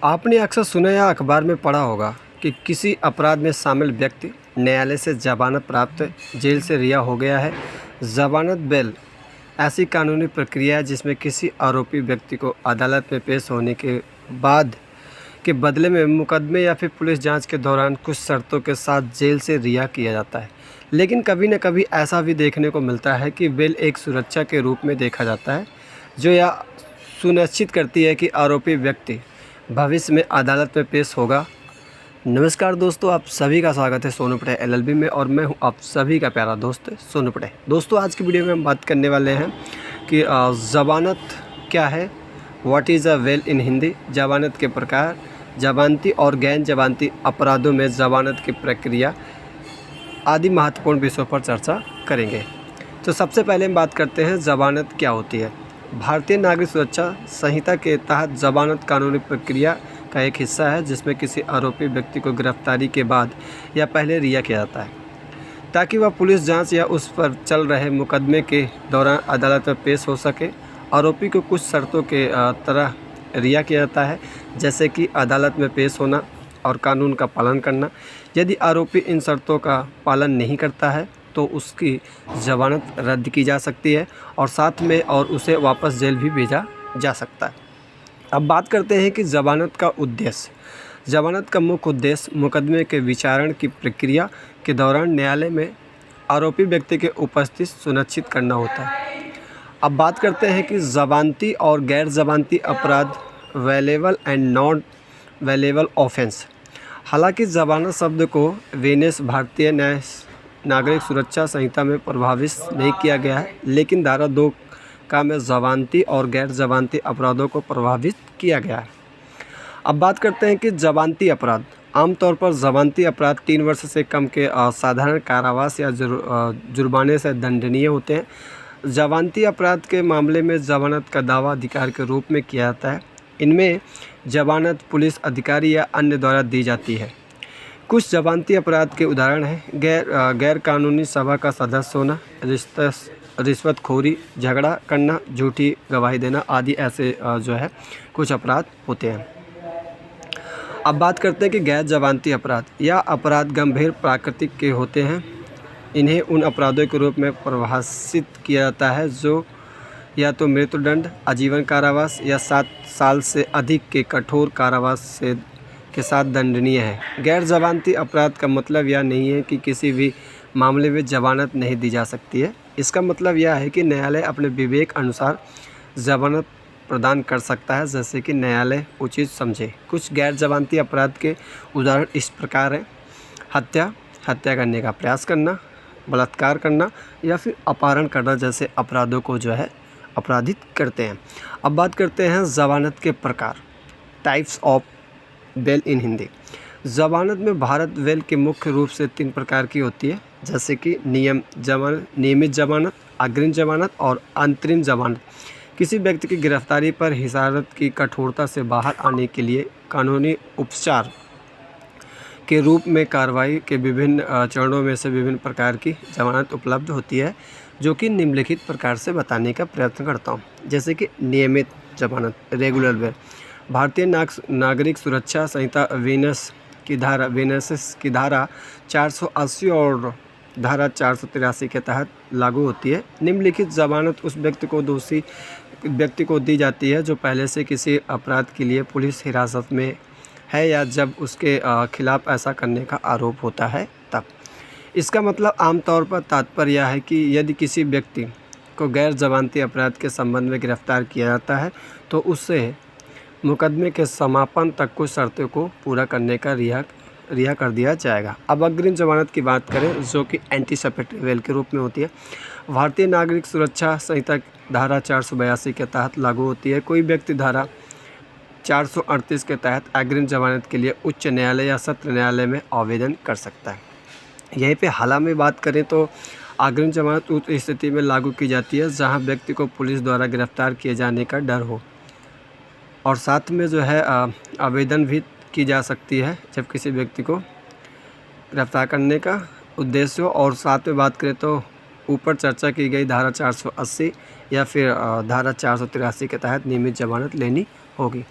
आपने अक्सर सुना या अखबार में पढ़ा होगा कि किसी अपराध में शामिल व्यक्ति न्यायालय से जमानत प्राप्त जेल से रिहा हो गया है। जमानत बेल ऐसी कानूनी प्रक्रिया है जिसमें किसी आरोपी व्यक्ति को अदालत में पेश होने के बाद के बदले में मुकदमे या फिर पुलिस जांच के दौरान कुछ शर्तों के साथ जेल से रिहा किया जाता है। लेकिन कभी न कभी ऐसा भी देखने को मिलता है कि बेल एक सुरक्षा के रूप में देखा जाता है, जो यह सुनिश्चित करती है कि आरोपी व्यक्ति भविष्य में अदालत में पेश होगा। नमस्कार दोस्तों, आप सभी का स्वागत है सोनू पटे एलएलबी में और मैं हूं आप सभी का प्यारा दोस्त सोनू पटे। दोस्तों, आज की वीडियो में हम बात करने वाले हैं कि ज़मानत क्या है, व्हाट इज़ अ बेल इन हिंदी, ज़मानत के प्रकार, ज़मानती और गैर ज़मानती अपराधों में ज़मानत की प्रक्रिया आदि महत्वपूर्ण विषयों पर चर्चा करेंगे। तो सबसे पहले हम बात करते हैं ज़मानत क्या होती है। भारतीय नागरिक सुरक्षा संहिता के तहत ज़मानत कानूनी प्रक्रिया का एक हिस्सा है जिसमें किसी आरोपी व्यक्ति को गिरफ्तारी के बाद या पहले रिहा किया जाता है ताकि वह पुलिस जांच या उस पर चल रहे मुकदमे के दौरान अदालत में पेश हो सके। आरोपी को कुछ शर्तों के तरह रिहा किया जाता है, जैसे कि अदालत में पेश होना और कानून का पालन करना। यदि आरोपी इन शर्तों का पालन नहीं करता है तो उसकी ज़मानत रद्द की जा सकती है और साथ में उसे वापस जेल भी भेजा जा सकता है। अब बात करते हैं कि ज़मानत का उद्देश्य। ज़मानत का मुख्य उद्देश्य मुकदमे के विचारण की प्रक्रिया के दौरान न्यायालय में आरोपी व्यक्ति के उपस्थिति सुनिश्चित करना होता है। अब बात करते हैं कि ज़मानती और गैर ज़मानती अपराध, वेलेबल एंड नॉन वेलेबल ऑफेंस। हालांकि ज़मानत शब्द को वेनेस भारतीय नागरिक सुरक्षा संहिता में प्रभावित नहीं किया गया है, लेकिन धारा 2 का में ज़मानती और गैर ज़मानती अपराधों को प्रभावित किया गया है। अब बात करते हैं कि ज़मानती अपराध। आमतौर पर ज़मानती अपराध 3 वर्ष से कम के साधारण कारावास या जुर्माने से दंडनीय होते हैं। ज़मानती अपराध के मामले में ज़मानत का दावा अधिकार के रूप में किया जाता है। इनमें ज़मानत पुलिस अधिकारी या अन्य द्वारा दी जाती है। कुछ ज़मानती अपराध के उदाहरण हैं गैर कानूनी सभा का सदस्य होना, रिश्वतखोरी, झगड़ा करना, झूठी गवाही देना आदि ऐसे कुछ अपराध होते हैं। अब बात करते हैं कि गैर ज़मानती अपराध। यह अपराध गंभीर प्रकृति के होते हैं। इन्हें उन अपराधों के रूप में परिभाषित किया जाता है जो या तो मृत्युदंड, आजीवन कारावास या 7 साल से अधिक के कठोर कारावास के साथ दंडनीय है। गैर ज़मानती अपराध का मतलब यह नहीं है कि किसी भी मामले में ज़मानत नहीं दी जा सकती है। इसका मतलब यह है कि न्यायालय अपने विवेक अनुसार ज़मानत प्रदान कर सकता है, जैसे कि न्यायालय उचित समझे। कुछ गैर ज़मानती अपराध के उदाहरण इस प्रकार हैं: हत्या करने का प्रयास करना, बलात्कार करना या फिर अपहरण करना जैसे अपराधों को अपराधित करते हैं। अब बात करते हैं ज़मानत के प्रकार, टाइप्स ऑफ बेल इन हिंदी। ज़मानत में भारत बेल के मुख्य रूप से 3 प्रकार की होती है, जैसे कि नियमित ज़मानत, अग्रिम ज़मानत और अंतरिम ज़मानत। किसी व्यक्ति की गिरफ्तारी पर हिरासत की कठोरता से बाहर आने के लिए कानूनी उपचार के रूप में कार्रवाई के विभिन्न चरणों में से विभिन्न प्रकार की ज़मानत उपलब्ध होती है, जो कि निम्नलिखित प्रकार से बताने का प्रयत्न करता हूँ। जैसे कि नियमित ज़मानत, रेगुलर बेल। भारतीय नागरिक सुरक्षा संहिता वेनेस की धारा 480 और धारा 483 के तहत लागू होती है। निम्नलिखित ज़मानत उस दोषी व्यक्ति को दी जाती है जो पहले से किसी अपराध के लिए पुलिस हिरासत में है या जब उसके खिलाफ ऐसा करने का आरोप होता है तब। इसका मतलब आमतौर पर तात्पर्य यह है कि यदि किसी व्यक्ति को गैर ज़मानती अपराध के संबंध में गिरफ्तार किया जाता है तो उससे मुकदमे के समापन तक कुछ शर्तों को पूरा करने का रिहा कर दिया जाएगा। अब अग्रिम ज़मानत की बात करें, जो कि एंटीसिपेटरी बेल के रूप में होती है। भारतीय नागरिक सुरक्षा संहिता धारा 482 के तहत लागू होती है। कोई व्यक्ति धारा 438 के तहत अग्रिम ज़मानत के लिए उच्च न्यायालय या सत्र न्यायालय में आवेदन कर सकता है। यहीं पे हाल में बात करें तो अग्रिम ज़मानत उस स्थिति में लागू की जाती है जहां व्यक्ति को पुलिस द्वारा गिरफ्तार किए जाने का डर हो और साथ में आवेदन भी की जा सकती है जब किसी व्यक्ति को गिरफ्तार करने का उद्देश्य हो। और साथ में बात करें तो ऊपर चर्चा की गई धारा 480 या फिर धारा 483 के तहत नियमित ज़मानत लेनी होगी।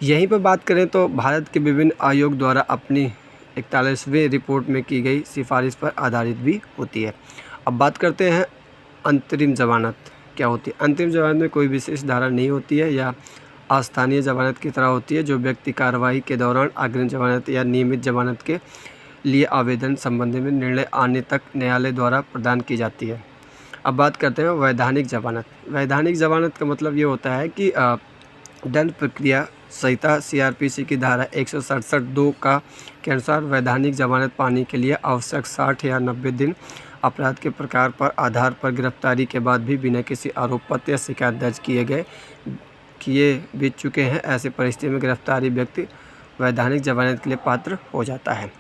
यहीं पर बात करें तो भारत के विभिन्न आयोग द्वारा अपनी 41वीं रिपोर्ट में की गई सिफारिश पर आधारित भी होती है। अब बात करते हैं अंतरिम ज़मानत क्या होती है। अंतरिम ज़मानत में कोई विशेष धारा नहीं होती है या अस्थानीय ज़मानत की तरह होती है, जो व्यक्ति कार्रवाई के दौरान अग्रिम ज़मानत या नियमित ज़मानत के लिए आवेदन संबंधी में निर्णय आने तक न्यायालय द्वारा प्रदान की जाती है। अब बात करते हैं वैधानिक ज़मानत। वैधानिक ज़मानत का मतलब ये होता है कि दंड प्रक्रिया संहिता CRPC की धारा 167(2) के अनुसार वैधानिक ज़मानत पाने के लिए आवश्यक 60 या 90 दिन अपराध के प्रकार पर आधार पर गिरफ्तारी के बाद भी बिना किसी आरोप पत्र या शिकायत दर्ज किए बीत चुके हैं। ऐसी परिस्थिति में गिरफ्तारी व्यक्ति वैधानिक ज़मानत के लिए पात्र हो जाता है।